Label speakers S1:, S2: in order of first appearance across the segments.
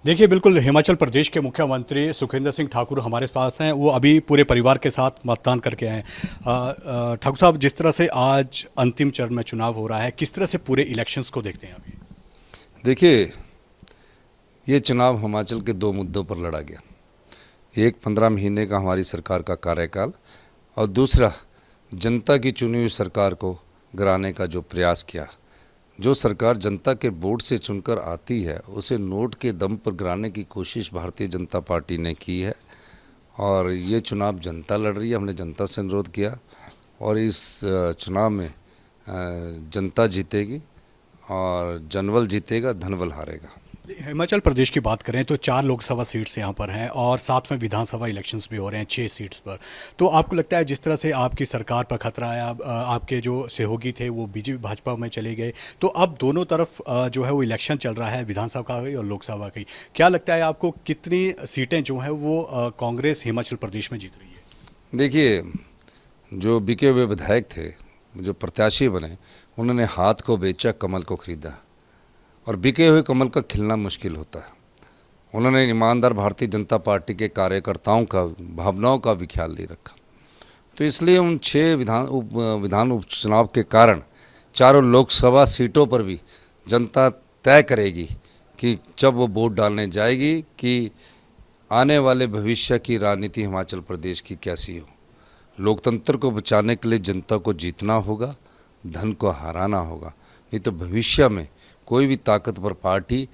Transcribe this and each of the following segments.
S1: देखिए, बिल्कुल हिमाचल प्रदेश के मुख्यमंत्री सुखविंदर सिंह ठाकुर हमारे पास हैं। वो अभी पूरे परिवार के साथ मतदान करके आए हैं। ठाकुर साहब, जिस तरह से आज अंतिम चरण में चुनाव हो रहा है, किस तरह से पूरे इलेक्शंस को देखते हैं अभी?
S2: देखिए, ये चुनाव हिमाचल के दो मुद्दों पर लड़ा गया। एक 15 महीने का हमारी सरकार का कार्यकाल और दूसरा जनता की चुनी हुई सरकार को गिराने का जो प्रयास किया। जो सरकार जनता के वोट से चुनकर आती है उसे नोट के दम पर गिराने की कोशिश भारतीय जनता पार्टी ने की है और ये चुनाव जनता लड़ रही है। हमने जनता से अनुरोध किया और इस चुनाव में जनता जीतेगी और जनबल जीतेगा, धनबल हारेगा।
S1: हिमाचल प्रदेश की बात करें तो 4 लोकसभा सीट्स यहाँ पर हैं और साथ में विधानसभा इलेक्शंस भी हो रहे हैं 6 सीट्स पर। तो आपको लगता है जिस तरह से आपकी सरकार पर खतरा है, आपके जो सहयोगी थे वो बीजेपी भाजपा में चले गए, तो अब दोनों तरफ जो है वो इलेक्शन चल रहा है, विधानसभा का भी और लोकसभा की। क्या लगता है आपको कितनी सीटें जो हैं वो कांग्रेस हिमाचल प्रदेश में जीत रही है?
S2: देखिए, जो बिके हुए विधायक थे, जो प्रत्याशी बने, उन्होंने हाथ को बेचा, कमल को खरीदा और बिके हुए कमल का खिलना मुश्किल होता है। उन्होंने ईमानदार भारतीय जनता पार्टी के कार्यकर्ताओं का भावनाओं का भी ख्याल नहीं रखा। तो इसलिए उन 6 विधान उपचुनाव के कारण चारों लोकसभा सीटों पर भी जनता तय करेगी कि जब वो वोट डालने जाएगी कि आने वाले भविष्य की राजनीति हिमाचल प्रदेश की कैसी हो। लोकतंत्र को बचाने के लिए जनता को जीतना होगा, धन को हराना होगा, नहीं तो भविष्य में कोई भी ताकतवर पार्टी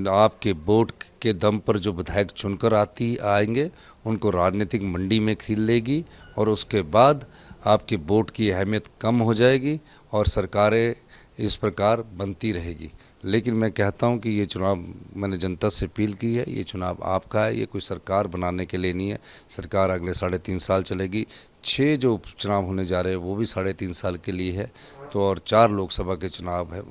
S2: आपके वोट के दम पर जो विधायक चुनकर आएंगे उनको राजनीतिक मंडी में खरीद लेगी और उसके बाद आपके वोट की अहमियत कम हो जाएगी और सरकारें इस प्रकार बनती रहेगी। लेकिन मैं कहता हूं कि ये चुनाव, मैंने जनता से अपील की है, ये चुनाव आपका है, ये कोई सरकार बनाने के लिए नहीं है। सरकार अगले 3.5 साल चलेगी। 6 जो उपचुनाव होने जा रहे हैं वो भी 3.5 साल के लिए है। तो और 4 लोकसभा के चुनाव है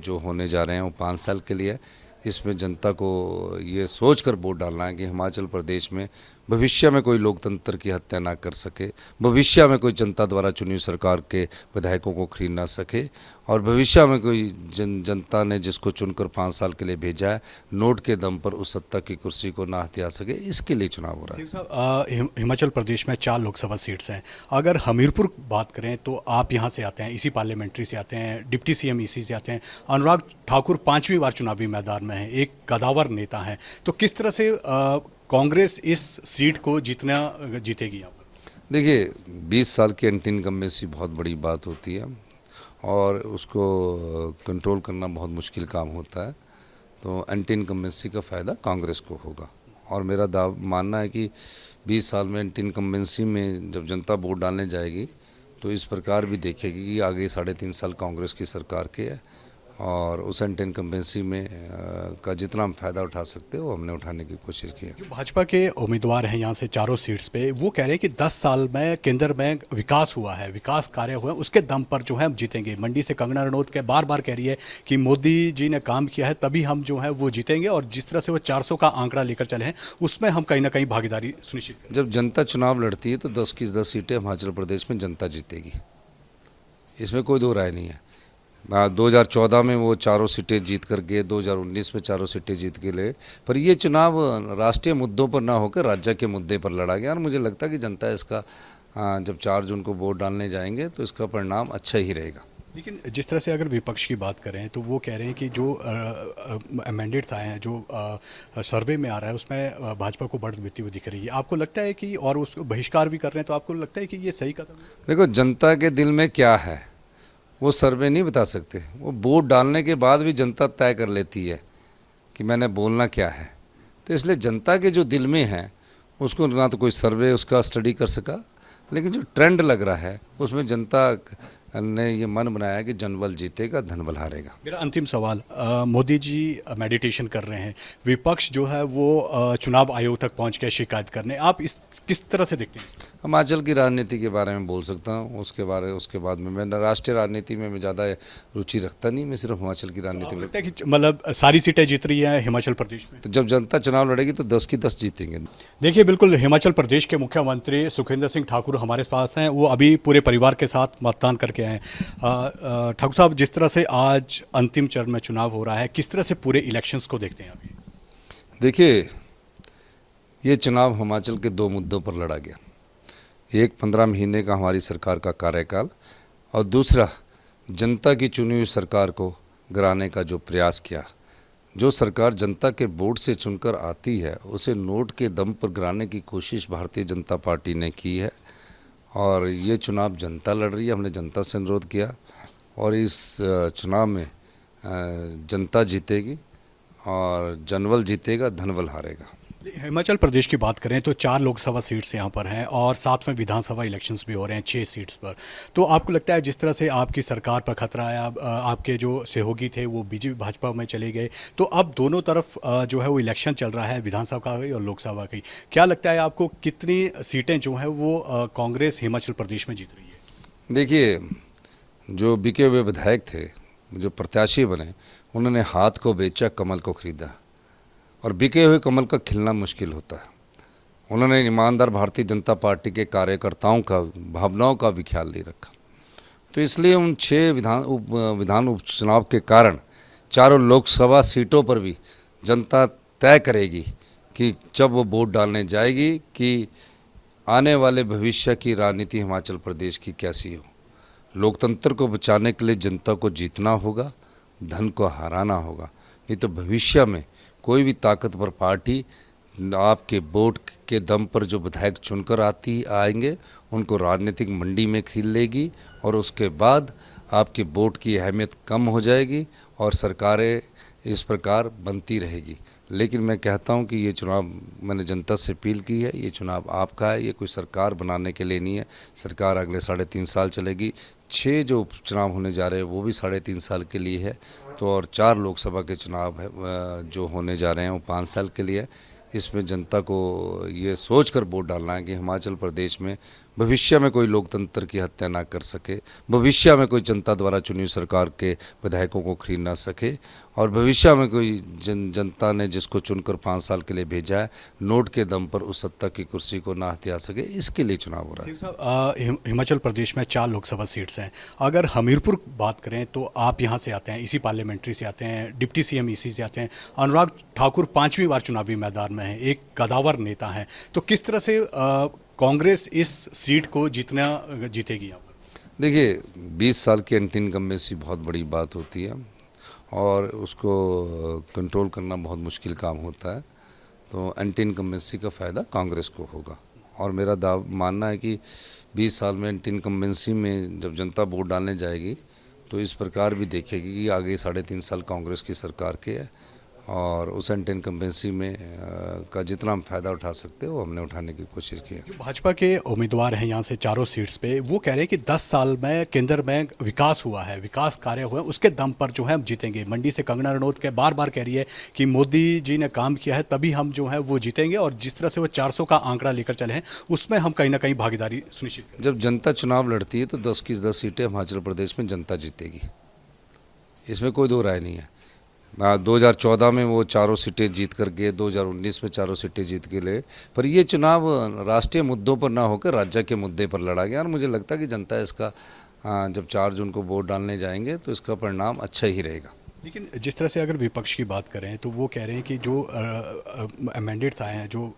S2: जो होने जा रहे हैं वो 5 साल के लिए है। इसमें जनता को ये सोच कर वोट डालना है कि हिमाचल प्रदेश में भविष्य में कोई लोकतंत्र की हत्या ना कर सके, भविष्य में कोई जनता द्वारा चुनी सरकार के विधायकों को खरीद ना सके और भविष्य में कोई जनता ने जिसको चुनकर 5 साल के लिए भेजा है नोट के दम पर उस सत्ता की कुर्सी को ना हथिया सके, इसके लिए चुनाव हो रहा है।
S1: साहब, हिमाचल प्रदेश में 4 लोकसभा सीट्स हैं। अगर हमीरपुर बात करें तो आप यहाँ से आते हैं, इसी पार्लियामेंट्री से आते हैं, डिप्टी सीएम इसी से आते हैं। अनुराग ठाकुर 5वीं बार चुनावी मैदान में हैं, एक कदावर नेता हैं। तो किस तरह से कांग्रेस इस सीट को जीतेगी यहाँ पर?
S2: देखिए, 20 साल की एंटी इनकम्बेंसी बहुत बड़ी बात होती है और उसको कंट्रोल करना बहुत मुश्किल काम होता है। तो एंटी इनकम्बेंसी का फ़ायदा कांग्रेस को होगा और मेरा मानना है कि 20 साल में एंटी इनकम्बेंसी में जब जनता वोट डालने जाएगी तो इस प्रकार भी देखेगी कि आगे 3.5 साल कांग्रेस की सरकार के है और उस एंटी इनकम्बेंसी में का जितना हम फ़ायदा उठा सकते हैं वो हमने उठाने की कोशिश की है।
S1: जो भाजपा के उम्मीदवार हैं यहाँ से चारों सीट्स पे, वो कह रहे हैं कि 10 साल में केंद्र में विकास हुआ है, विकास कार्य हुए हैं, उसके दम पर जो है हम जीतेंगे। मंडी से कंगना रनौत के बार बार कह रही है कि मोदी जी ने काम किया है तभी हम जो है वो जीतेंगे और जिस तरह से वो 400 का आंकड़ा लेकर चले हैं उसमें हम कहीं ना कहीं भागीदारी सुनिश्चित करें।
S2: जब जनता चुनाव लड़ती है तो 10 की 10 सीटें हिमाचल प्रदेश में जनता जीतेगी, इसमें कोई दो राय नहीं है। 2014 में वो चारों सीटें जीत कर गए, 2019 में चारों सीटें जीत के ले, पर ये चुनाव राष्ट्रीय मुद्दों पर ना होकर राज्य के मुद्दे पर लड़ा गया और मुझे लगता है कि जनता इसका जब 4 जून को वोट डालने जाएंगे तो इसका परिणाम अच्छा ही रहेगा।
S1: लेकिन जिस तरह से अगर विपक्ष की बात करें तो वो कह रहे हैं कि जो अमेंडेड्स आए हैं, जो सर्वे में आ रहा है उसमें भाजपा को बढ़त मिलती हुई दिख रही है। आपको लगता है कि, और उसको बहिष्कार भी कर रहे हैं, तो आपको लगता है कि ये सही कदम है?
S2: देखो, जनता के दिल में क्या है वो सर्वे नहीं बता सकते। वो वोट डालने के बाद भी जनता तय कर लेती है कि मैंने बोलना क्या है। तो इसलिए जनता के जो दिल में है उसको ना तो कोई सर्वे उसका स्टडी कर सका, लेकिन जो ट्रेंड लग रहा है उसमें जनता ने ये मन बनाया कि जनबल जीतेगा, धनबल हारेगा।
S1: मेरा अंतिम सवाल, मोदी जी मेडिटेशन कर रहे हैं, विपक्ष जो है वो चुनाव आयोग तक पहुंच के शिकायत करने, आप इस किस तरह से देखते हैं?
S2: हिमाचल की राजनीति के बारे में बोल सकता हूँ, उसके बाद में मैं राष्ट्रीय राजनीति में मैं ज़्यादा रुचि रखता नहीं, मैं सिर्फ हिमाचल की राजनीति में।
S1: लगता है कि मतलब सारी सीटें जीत रही हैं हिमाचल प्रदेश में?
S2: तो जब जनता चुनाव लड़ेगी तो 10 की 10 जीतेंगे।
S1: देखिए, बिल्कुल हिमाचल प्रदेश के मुख्यमंत्री सुखविंदर सिंह ठाकुर हमारे पास हैं। वो अभी पूरे परिवार के साथ मतदान करके आए हैं। ठाकुर साहब, जिस तरह से आज अंतिम चरण में चुनाव हो रहा है, किस तरह से पूरे इलेक्शंस को देखते हैं अभी?
S2: देखिए, ये चुनाव हिमाचल के दो मुद्दों पर लड़ा गया। एक 15 महीने का हमारी सरकार का कार्यकाल और दूसरा जनता की चुनी हुई सरकार को गिराने का जो प्रयास किया। जो सरकार जनता के वोट से चुनकर आती है उसे नोट के दम पर गिराने की कोशिश भारतीय जनता पार्टी ने की है और ये चुनाव जनता लड़ रही है। हमने जनता से अनुरोध किया और इस चुनाव में जनता जीतेगी और जनबल जीतेगा, धनबल हारेगा।
S1: हिमाचल प्रदेश की बात करें तो 4 लोकसभा सीट्स यहाँ पर हैं और साथ में विधानसभा इलेक्शंस भी हो रहे हैं 6 सीट्स पर। तो आपको लगता है जिस तरह से आपकी सरकार पर खतरा आया, आपके जो सहयोगी थे वो बीजेपी भाजपा में चले गए, तो अब दोनों तरफ जो है वो इलेक्शन चल रहा है, विधानसभा का भी और लोकसभा की। क्या लगता है आपको कितनी सीटें जो हैं वो कांग्रेस हिमाचल प्रदेश में जीत रही है?
S2: देखिए, जो बिके हुए विधायक थे, जो प्रत्याशी बने, उन्होंने हाथ को बेचा, कमल को खरीदा और बिके हुए कमल का खिलना मुश्किल होता है। उन्होंने ईमानदार भारतीय जनता पार्टी के कार्यकर्ताओं का भावनाओं का भी ख्याल नहीं रखा। तो इसलिए उन 6 विधान उपचुनाव के कारण चारों लोकसभा सीटों पर भी जनता तय करेगी कि जब वो वोट डालने जाएगी कि आने वाले भविष्य की राजनीति हिमाचल प्रदेश की कैसी हो। लोकतंत्र को बचाने के लिए जनता को जीतना होगा, धन को हराना होगा, नहीं तो भविष्य में कोई भी ताकतवर पार्टी आपके वोट के दम पर जो विधायक चुनकर आएंगे उनको राजनीतिक मंडी में खरीद लेगी और उसके बाद आपके वोट की अहमियत कम हो जाएगी और सरकारें इस प्रकार बनती रहेगी। लेकिन मैं कहता हूं कि ये चुनाव, मैंने जनता से अपील की है, ये चुनाव आपका है, ये कोई सरकार बनाने के लिए नहीं है। सरकार अगले 3.5 साल चलेगी। 6 जो उपचुनाव होने जा रहे हैं वो भी 3.5 साल के लिए है, तो और 4 लोकसभा के चुनाव है जो होने जा रहे हैं वो 5 साल के लिए है। इसमें जनता को ये सोच कर वोट डालना है कि हिमाचल प्रदेश में भविष्य में कोई लोकतंत्र की हत्या ना कर सके, भविष्य में कोई जनता द्वारा चुनी हुई सरकार के विधायकों को खरीद ना सके और भविष्य में कोई जनता ने जिसको चुनकर 5 साल के लिए भेजा है नोट के दम पर उस सत्ता की कुर्सी को ना हथिया सके, इसके लिए चुनाव हो रहा है।
S1: हिमाचल प्रदेश में 4 लोकसभा सीट्स हैं। अगर हमीरपुर बात करें तो आप यहाँ से आते हैं, इसी पार्लियामेंट्री से आते हैं, डिप्टी सीएम इसी से आते हैं। अनुराग ठाकुर 5वीं बार चुनावी मैदान में हैं, एक कदावर नेता हैं। तो किस तरह से कांग्रेस इस सीट को जीतेगी यहाँ पर?
S2: देखिए, 20 साल की एंटी इनकम्बेंसी बहुत बड़ी बात होती है और उसको कंट्रोल करना बहुत मुश्किल काम होता है। तो एंटी इनकम्बेंसी का फ़ायदा कांग्रेस को होगा और मेरा मानना है कि 20 साल में एंटी इनकम्बेंसी में जब जनता वोट डालने जाएगी तो इस प्रकार भी देखेगी कि आगे 3.5 साल कांग्रेस की सरकार के है और उस एंटी इनकम्बेंसी में का जितना हम फ़ायदा उठा सकते हैं वो हमने उठाने की कोशिश की है।
S1: जो भाजपा के उम्मीदवार हैं यहाँ से चारों सीट्स पे, वो कह रहे हैं कि 10 साल में केंद्र में विकास हुआ है, विकास कार्य हुए हैं, उसके दम पर जो है हम जीतेंगे। मंडी से कंगना रनौत के बार बार कह रही है कि मोदी जी ने काम किया है तभी हम जो है वो जीतेंगे और जिस तरह से वो 400 का आंकड़ा लेकर चले हैं उसमें हम कहीं ना कहीं भागीदारी सुनिश्चित करें।
S2: जब जनता चुनाव लड़ती है तो 10 की 10 सीटें हिमाचल प्रदेश में जनता जीतेगी, इसमें कोई दो राय नहीं है। 2014 में वो चारों सीटें जीत कर गए, 2019 में चारों सीटें जीत के ले, पर ये चुनाव राष्ट्रीय मुद्दों पर ना होकर राज्य के मुद्दे पर लड़ा गया और मुझे लगता है कि जनता इसका जब 4 जून को वोट डालने जाएंगे तो इसका परिणाम अच्छा ही रहेगा।
S1: लेकिन जिस तरह से अगर विपक्ष की बात करें तो वो कह रहे हैं कि जो अमेंडेड्स आए हैं, जो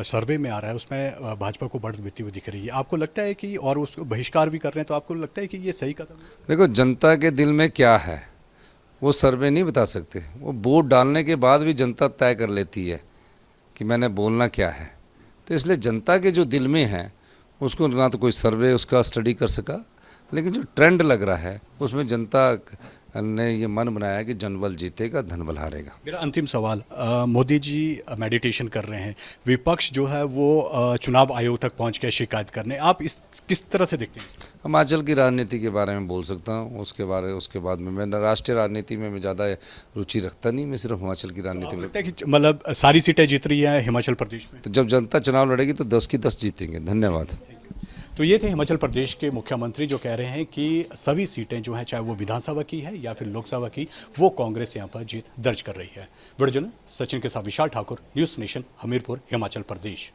S1: सर्वे में आ रहा है उसमें भाजपा को बढ़त मिलती हुई दिख रही है। आपको लगता है कि, और उसको बहिष्कार भी कर रहे हैं, तो आपको लगता है कि ये सही कदम है?
S2: देखो, जनता के दिल में क्या है वो सर्वे नहीं बता सकते। वो वोट डालने के बाद भी जनता तय कर लेती है कि मैंने बोलना क्या है। तो इसलिए जनता के जो दिल में है उसको ना तो कोई सर्वे उसका स्टडी कर सका, लेकिन जो ट्रेंड लग रहा है उसमें जनता ने ये मन बनाया कि जनबल जीतेगा, धनबल हारेगा।
S1: मेरा अंतिम सवाल, मोदी जी मेडिटेशन कर रहे हैं, विपक्ष जो है वो चुनाव आयोग तक पहुंच के शिकायत करने, आप इस किस तरह से देखते हैं?
S2: हिमाचल की राजनीति के बारे में बोल सकता हूँ, उसके बाद में मैं राष्ट्रीय राजनीति में मैं ज़्यादा रुचि रखता नहीं, मैं सिर्फ हिमाचल की राजनीति में।
S1: लगता है कि मतलब सारी सीटें जीत रही हैं हिमाचल प्रदेश में?
S2: तो जब जनता चुनाव लड़ेगी तो 10 की 10 जीतेंगे। धन्यवाद।
S1: तो ये थे हिमाचल प्रदेश के मुख्यमंत्री जो कह रहे हैं कि सभी सीटें जो हैं, चाहे वो विधानसभा की है या फिर लोकसभा की, वो कांग्रेस यहाँ पर जीत दर्ज कर रही है। वीडियो सचिन के साथ विशाल ठाकुर, न्यूज़ नेशन, हमीरपुर, हिमाचल प्रदेश।